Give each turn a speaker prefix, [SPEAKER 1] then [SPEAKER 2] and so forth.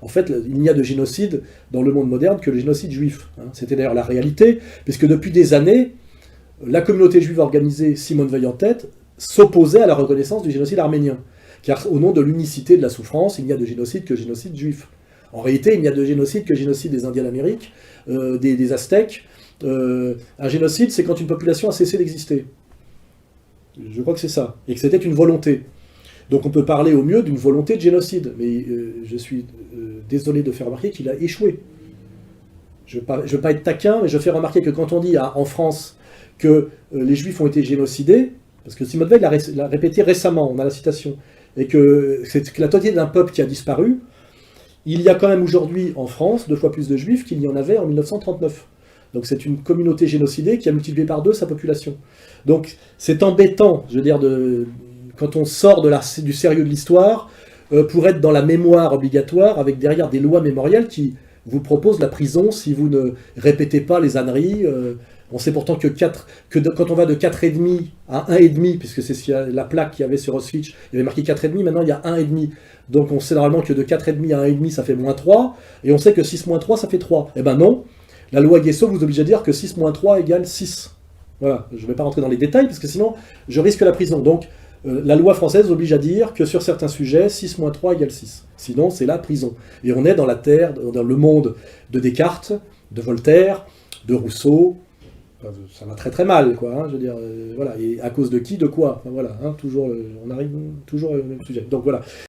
[SPEAKER 1] En fait, il n'y a de génocide dans le monde moderne que le génocide juif. Hein. C'était d'ailleurs la réalité, puisque depuis des années, la communauté juive organisée, Simone Veil en tête, s'opposait à la reconnaissance du génocide arménien. Car au nom de l'unicité de la souffrance, il n'y a de génocide que génocide juif. En réalité, il n'y a de génocide que génocide des Indiens d'Amérique, des Aztèques. Un génocide, c'est quand une population a cessé d'exister. Je crois que c'est ça. Et que c'était une volonté. Donc on peut parler au mieux d'une volonté de génocide. Mais je suis désolé de faire remarquer qu'il a échoué. Je ne veux pas être taquin, mais je fais remarquer que quand on dit en France que les Juifs ont été génocidés, parce que Simone Veil l'a répété récemment, on a la citation, et que c'est la totalité d'un peuple qui a disparu, il y a quand même aujourd'hui en France 2 fois plus de Juifs qu'il y en avait en 1939. Donc c'est une communauté génocidée qui a multiplié par 2 sa population. Donc c'est embêtant, je veux dire, quand on sort du sérieux de l'histoire, pour être dans la mémoire obligatoire, avec derrière des lois mémorielles qui vous proposent la prison si vous ne répétez pas les âneries. On sait pourtant que quand on va de 4,5 à 1,5, puisque c'est la plaque qu'il y avait sur Auschwitz, il y avait marqué 4,5, maintenant il y a 1,5. Donc on sait normalement que de 4,5 à 1,5, ça fait moins 3, et on sait que 6 moins 3, ça fait 3. Eh ben non, la loi Guesso vous oblige à dire que 6 moins 3 égale 6. Voilà, je ne vais pas rentrer dans les détails, parce que sinon je risque la prison. Donc la loi française oblige à dire que sur certains sujets, 6 moins 3 égale 6. Sinon, c'est la prison. Et on est dans la terre, dans le monde de Descartes, de Voltaire, de Rousseau. Enfin, ça va très très mal, quoi. Hein, je veux dire, voilà. Et à cause de qui, de quoi. Enfin, voilà. Hein, toujours, on arrive toujours au même sujet. Donc voilà.